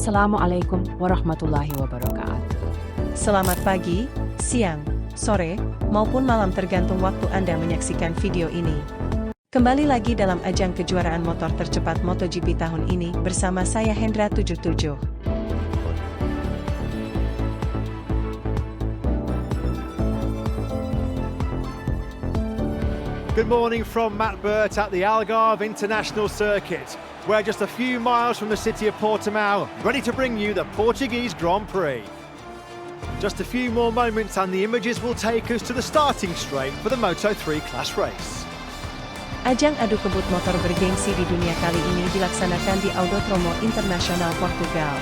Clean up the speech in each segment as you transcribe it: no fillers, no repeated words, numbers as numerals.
Assalamualaikum warahmatullahi wabarakatuh. Selamat pagi, siang, sore, maupun malam tergantung waktu Anda menyaksikan video ini. Kembali lagi dalam ajang kejuaraan motor tercepat MotoGP tahun ini bersama saya Hendra77. Good morning from Matt Burt at the Algarve International Circuit. We're just a few miles from the city of Portoma, ready to bring you the Portuguese Grand Prix. Just a few more moments and the images will take us to the starting straight for the Moto3 class race. Ajang adu kebut motor bergengsi di dunia kali ini dilaksanakan di Audotromo Internasional Portugal.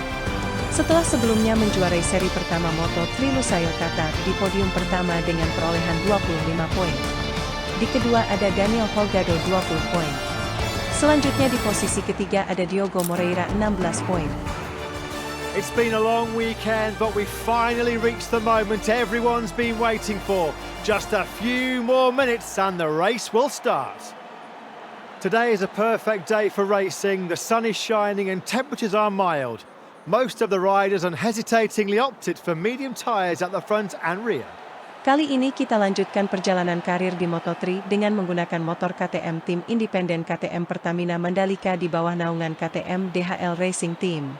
Setelah sebelumnya menjuarai seri pertama Moto3 Lusail Qatar di podium pertama dengan perolehan 25 poin. Di kedua ada Daniel Holgado 20 poin. Selanjutnya di posisi ketiga ada Diogo Moreira 16 poin. It's been a long weekend, but we finally reached the moment everyone's been waiting for. Just a few more minutes and the race will start. Today is a perfect day for racing. The sun is shining and temperatures are mild. Most of the riders unhesitatingly opted for medium tyres at the front and rear. Kali ini kita lanjutkan perjalanan karir di Moto3 dengan menggunakan motor KTM tim independen KTM Pertamina Mandalika di bawah naungan KTM DHL Racing Team.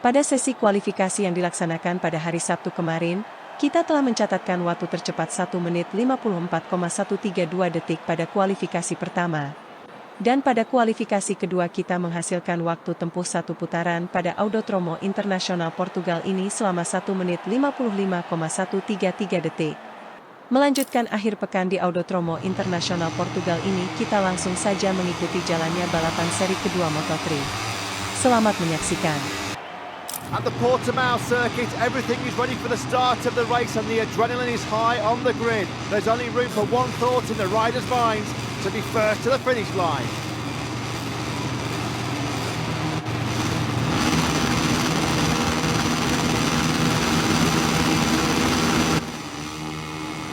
Pada sesi kualifikasi yang dilaksanakan pada hari Sabtu kemarin, kita telah mencatatkan waktu tercepat 1 menit 54,132 detik pada kualifikasi pertama. Dan pada kualifikasi kedua kita menghasilkan waktu tempuh satu putaran pada Audotromo Internasional Portugal ini selama 1 menit 55,133 detik. Melanjutkan akhir pekan di Audotromo Internasional Portugal ini, kita langsung saja mengikuti jalannya balapan seri kedua Moto3. Selamat menyaksikan. At the Portimao circuit, everything is ready for the start of the race and the adrenaline is high on the grid. There's only room for one thought in the riders' minds, to be first to the finish line.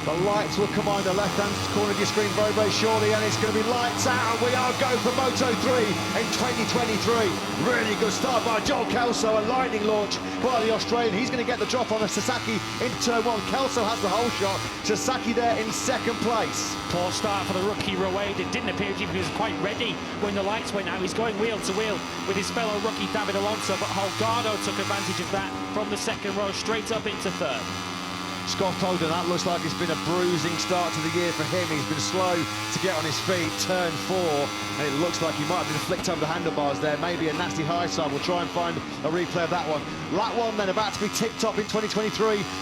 The lights will come on the left-hand corner of your screen very, very shortly, and it's going to be lights out, and we are go for Moto3 in 2023. Really good start by Joel Kelso, a lightning launch by the Australian. He's going to get the drop on a Sasaki into turn one. Kelso has the whole shot. Sasaki there in second place. Poor start for the rookie Roade. It didn't appear as if he was quite ready when the lights went out. He's going wheel to wheel with his fellow rookie David Alonso, but Holgado took advantage of that from the second row straight up into third. Scott Oden, that looks like it's been a bruising start to the year for him. He's been slow to get on his feet, turn 4, and it looks like he might have been flicked over the handlebars there. Maybe a nasty high side. We'll try and find a replay of that one. Lap 1 then about to be tipped up in 2023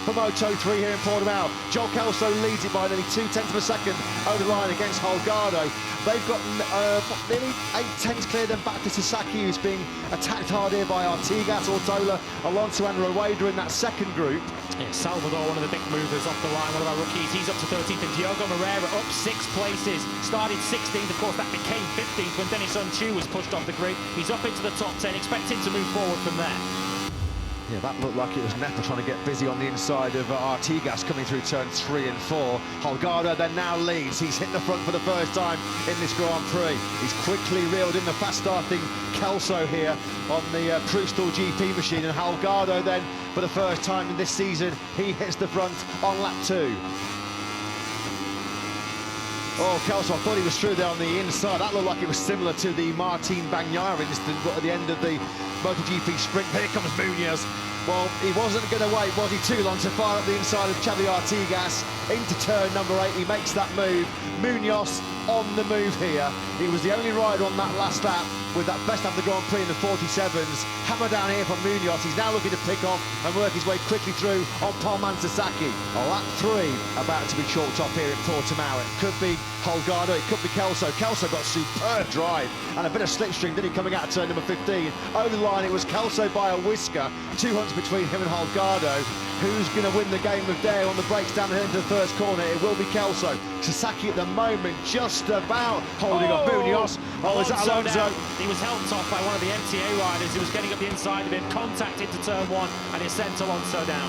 for Moto3 here in Portimao. Joel Kelso leads it by nearly 0.2 of a second over the line against Holgado. They've got nearly 0.8 clear them back to Sasaki, who's being attacked hard here by Artigas, Ortola, Alonso and Roeda in that second group. Yeah, Salvador, one of the big movers off the line, one of our rookies. He's up to 13th, and Diogo Moreira up 6 places. Started 16th, of course that became 15th when Dennis Unchu was pushed off the grid. He's up into the top 10, expecting to move forward from there. Yeah, that looked like it was Nepa trying to get busy on the inside of Artigas coming through turns 3 and 4. Holgado then now leads. He's hit the front for the first time in this Grand Prix. He's quickly reeled in the fast-starting Kelso here on the Prustal GP machine, and Holgado then, for the first time in this season, he hits the front on lap 2. Oh, Kelso, I thought he was through there on the inside. That looked like it was similar to the Martin Bagnaia incident at the end of the MotoGP sprint. Here comes Munoz. Well, he wasn't going to wait, was he, too long to fire up the inside of Xavi Artigas into turn number 8. He makes that move. Munoz on the move here. He was the only rider on that last lap with that best of the Grand Prix in the 47s. Hammer down here from Munoz. He's now looking to pick off and work his way quickly through on Palman Sasaki. Lap 3 about to be chalked up here at Portimao. It could be Holgado, it could be Kelso. Kelso got superb drive and a bit of slipstream, didn't he, coming out of turn number 15. Over the line, it was Kelso by a whisker. 2 hunts between him and Holgado. Who's going to win the game of dare on the brakes down into the first corner? It will be Kelso. Sasaki at the moment just about holding off Munoz. Oh, is that Alonso? He was helped off by one of the MTA riders who was getting up the inside of him, contact into turn 1, and it sent Alonso down.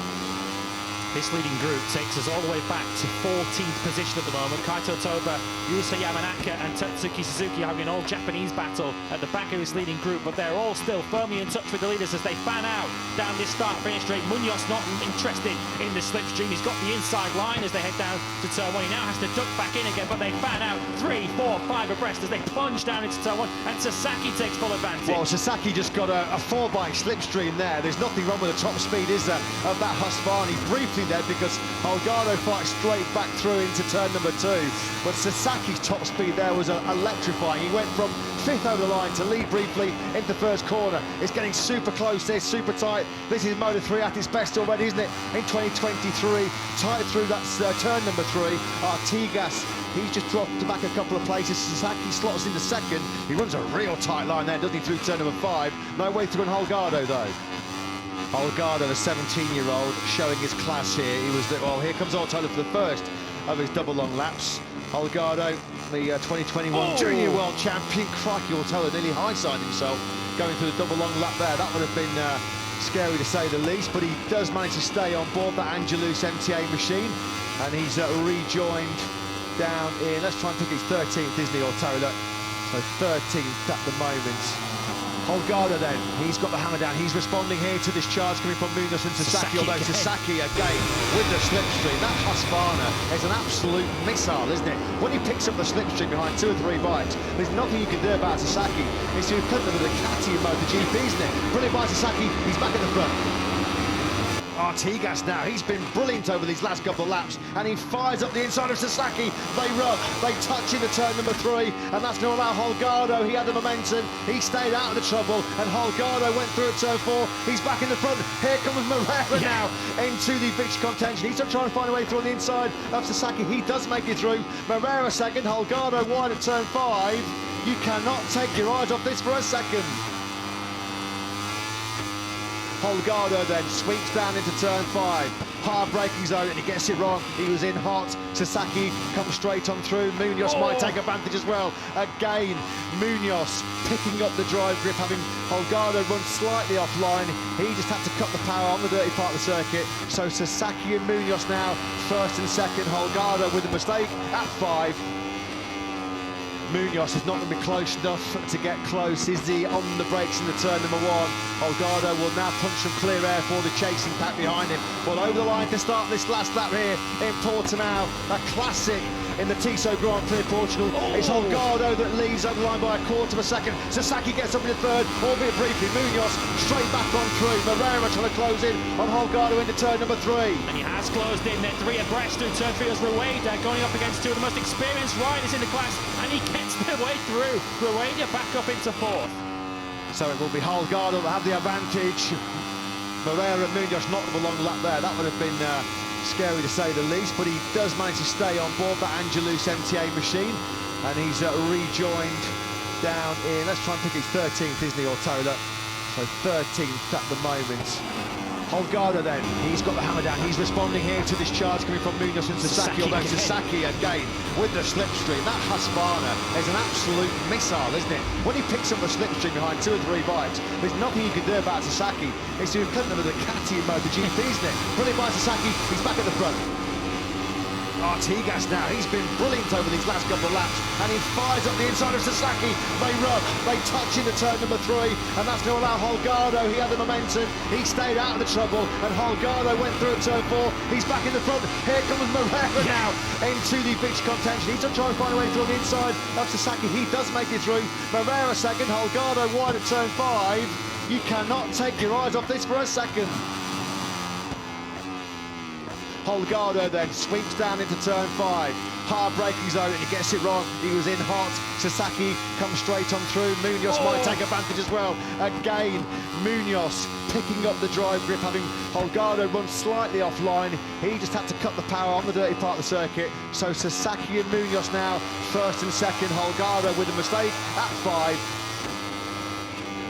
This leading group takes us all the way back to 14th position at the moment. Kaito Toba, Yusa Yamanaka and Tatsuki Suzuki having an all-Japanese battle at the back of this leading group, but they're all still firmly in touch with the leaders as they fan out down this start-finish straight. Munoz not interested in the slipstream. He's got the inside line as they head down to turn 1. He now has to duck back in again, but they fan out 3, 4, 5 abreast as they plunge down into turn 1, and Sasaki takes full advantage. Well, Sasaki just got a 4-bike slipstream there. There's nothing wrong with the top speed, is there, of that Husqvarna. Briefly there, because Holgado fights straight back through into turn number 2. But Sasaki's top speed there was electrifying. He went from 5th over the line to lead briefly into first corner. It's getting super close there, super tight. This is Moto3 at its best already, isn't it? In 2023, tight through that turn number 3. Artigas, he's just dropped back a couple of places. Sasaki slots into second. He runs a real tight line there, doesn't he, through turn number 5. No way through on Holgado, though. Holgado, the 17-year-old, showing his class here. He was, well, here comes Audotromo for the first of his double long laps. Holgado, the 2021 Junior World Champion. Crikey, Audotromo nearly high-sided himself going through the double long lap there. That would have been scary to say the least, but he does manage to stay on board that Angelus MTA machine, and he's rejoined down in, let's try and think, he's 13th, isn't he, Audotromo? So 13th at the moment. Holgado then, he's got the hammer down. He's responding here to this charge coming from Munoz and Sasaki, although Sasaki again with the slipstream. That Husqvarna is an absolute missile, isn't it? When he picks up the slipstream behind 2 or 3 bikes, there's nothing you can do about Sasaki. It's the equivalent of the KTM MotoGP, isn't it? Brilliant by Sasaki, he's back at the front. Artigas now, he's been brilliant over these last couple of laps, and he fires up the inside of Sasaki. They rub, they touch into turn number 3, and that's going to allow Holgado. He had the momentum, he stayed out of the trouble, and Holgado went through at turn 4. He's back in the front. Here comes Moreira now into the victory contention. He's trying to find a way through on the inside of Sasaki. He does make it through. Moreira second, Holgado wide at turn 5. You cannot take your eyes off this for a second. Holgado then sweeps down into turn 5. Hard braking zone, and he gets it wrong. He was in hot. Sasaki comes straight on through. Munoz might take advantage as well. Again, Munoz picking up the drive grip, having Holgado run slightly offline. He just had to cut the power on the dirty part of the circuit. So Sasaki and Munoz now first and second. Holgado with a mistake at 5. Munoz is not going to be close enough to get close. Is he on the brakes in the turn number 1? Holgado will now punch some clear air for the chasing pack behind him. Well, over the line to start this last lap here in Portoma, a classic in the Tiso Grand Prix Portugal. It's Holgado that leads over the line by a quarter of a second. Sasaki gets up in the third, albeit briefly. Munoz straight back on through. Moreira trying to close in on Holgado into turn number 3. And he has closed in. They're 3 abreast through turn 3 as Rueda going up against 2 of the most experienced riders in the class, and he gets their way through. Rueda back up into 4th. So it will be Holgado that have the advantage. Moreira and Munoz not with a long lap there. That would have been scary to say the least, but he does manage to stay on board that Angelus MTA machine, and he's rejoined down in, let's try and think, he's 13th, isn't he, Audotromo? So 13th at the moment. Holgado then, he's got the hammer down. He's responding here to this charge coming from Munoz and Sasaki, although Sasaki again with the slipstream. That Husqvarna is an absolute missile, isn't it? When he picks up the slipstream behind 2 or 3 bikes, there's nothing you can do about Sasaki. It's the equivalent of the KTM MotoGP, isn't it? Brilliant by Sasaki, he's back at the front. Artigas now, he's been brilliant over these last couple of laps, and he fires up the inside of Sasaki. They rub, they touch into turn number 3, and that's going to allow Holgado. He had the momentum, he stayed out of the trouble, and Holgado went through at turn 4. He's back in the front. Here comes Moreira now into the victory contention. He's trying to find a way through on the inside of Sasaki. He does make it through. Moreira second, Holgado wide at turn 5. You cannot take your eyes off this for a second. Holgado then sweeps down into turn 5. Hard braking zone, and he gets it wrong. He was in hot. Sasaki comes straight on through. Munoz might take advantage as well. Again, Munoz picking up the drive grip, having Holgado run slightly offline. He just had to cut the power on the dirty part of the circuit. So Sasaki and Munoz now first and second. Holgado with a mistake at 5.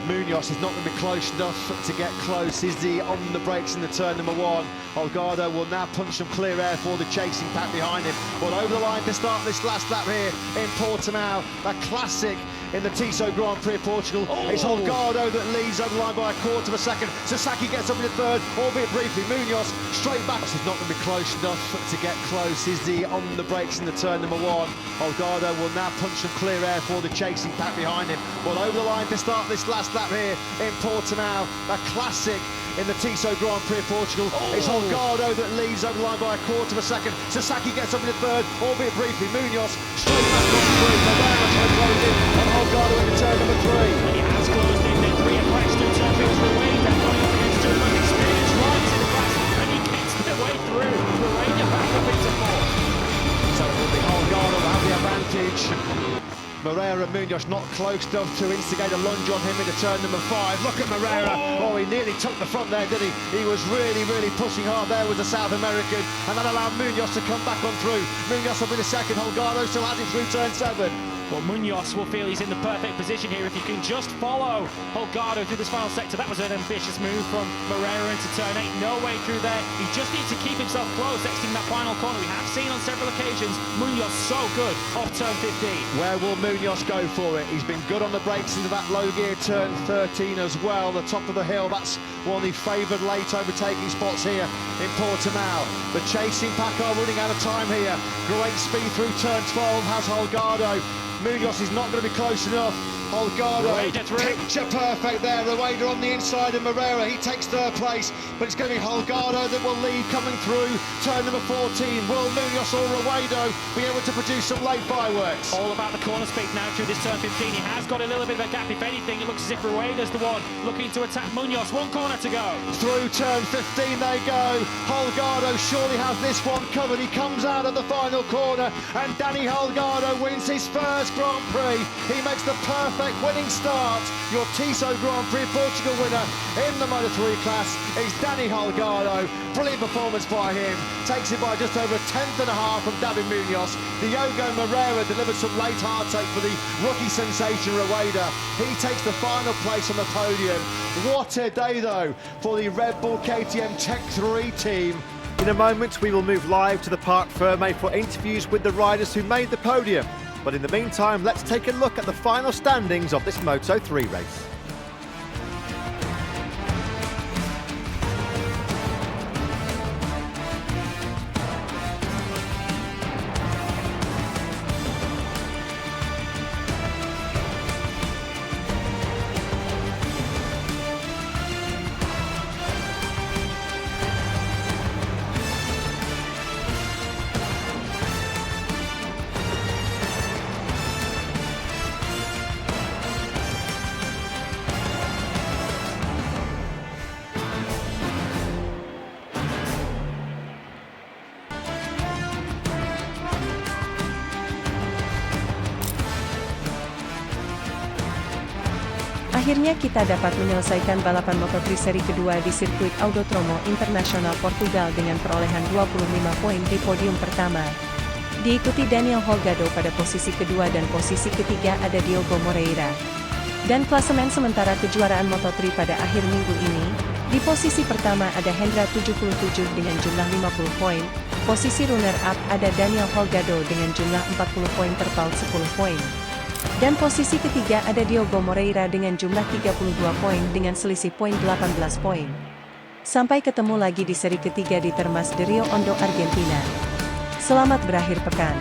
Munoz is not going to be close enough to get close. Is he on the brakes in the turn number 1? Holgado will now punch some clear air for the chasing pack behind him. Well, over the line to start this last lap here in Portimao, a classic in the Tissot Grand Prix of Portugal. It's Holgado that leads over the line by a quarter of a second. Sasaki gets up in the third, albeit briefly. Munoz straight back. He's not going to be close enough to get close. Is he on the brakes in the turn number one? Holgado will now punch some clear air for the chasing pack behind him. Well, over the line to start this last lap here in Portoma, a classic in the Tissot Grand Prix of Portugal. It's Holgado that leads over the line by a quarter of a second. Sasaki gets up in the third, albeit briefly. Munoz straight back on through. Moreira trying to close in, and Holgado into turn number three. He has closed in the three abreast to turn fields for Rueda, going up against two most experienced riders in the class, and he gets their way through. Rueda back up into fourth. So it will be Holgado that have the advantage. Moreira and Munoz not close enough to instigate a lunge on him into turn number five. Look at Moreira. Oh, he nearly took the front there, did he? He was really pushing hard there with the South American, and that allowed Munoz to come back on through. Munoz will be the second. Holgado still has it through turn seven. Well, Munoz will feel he's in the perfect position here if he can just follow Holgado through this final sector. That was an ambitious move from Moreira into turn 8. No way through there. He just needs to keep himself close, exiting that final corner. We have seen on several occasions Munoz so good off turn 15. Where will Munoz go for it? He's been good on the brakes into that low gear turn 13 as well. The top of the hill, that's one of the favoured late overtaking spots here in Portimao. The chasing pack are running out of time here. Great speed through turn 12 has Holgado. Munoz is not going to be close enough. Holgado, picture perfect there. Rueda on the inside of Moreira. He takes third place, but it's going to be Holgado that will lead coming through turn number 14. Will Munoz or Rueda be able to produce some late fireworks? All about the corner speed now through this turn 15. He has got a little bit of a gap. If anything, it looks as if Rueda's the one looking to attack Munoz. One corner to go. Through turn 15 they go. Holgado surely has this one covered. He comes out of the final corner, and Danny Holgado wins his first Grand Prix. He makes the perfect winning start. Your Tissot Grand Prix Portugal winner in the Moto3 class is Danny Holgado. Brilliant performance by him. Takes it by just over a tenth and a half from David Munoz. Diogo Moreira delivered some late hardtake for the rookie sensation Rueda. He takes the final place on the podium. What a day though for the Red Bull KTM Tech 3 team. In a moment we will move live to the Parc Ferme for interviews with the riders who made the podium. But in the meantime, let's take a look at the final standings of this Moto3 race. Akhirnya kita dapat menyelesaikan balapan Moto3 seri kedua di sirkuit Audotromo Internasional Portugal dengan perolehan 25 poin di podium pertama. Diikuti Daniel Holgado pada posisi kedua dan posisi ketiga ada Diogo Moreira. Dan klasemen sementara kejuaraan Moto3 pada akhir minggu ini, di posisi pertama ada Hendra 77 dengan jumlah 50 poin, posisi runner-up ada Daniel Holgado dengan jumlah 40 poin terpaut 10 poin. Dan posisi ketiga ada Diogo Moreira dengan jumlah 32 poin dengan selisih poin 18 poin. Sampai ketemu lagi di seri ketiga di Termas de Rio Hondo, Argentina. Selamat berakhir pekan.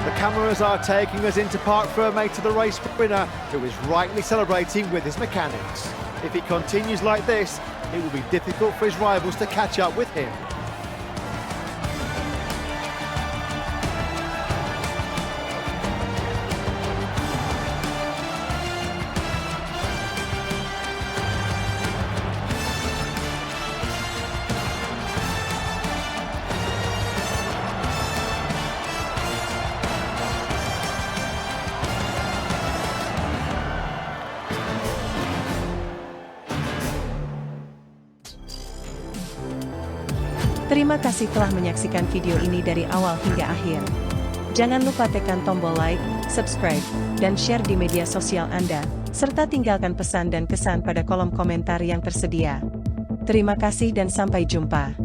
The cameras are taking us into Parc Ferme to the race winner, who is rightly celebrating with his mechanics. If he continues like this, it will be difficult for his rivals to catch up with him. Terima kasih telah menyaksikan video ini dari awal hingga akhir. Jangan lupa tekan tombol like, subscribe, dan share di media sosial Anda, serta tinggalkan pesan dan kesan pada kolom komentar yang tersedia. Terima kasih dan sampai jumpa.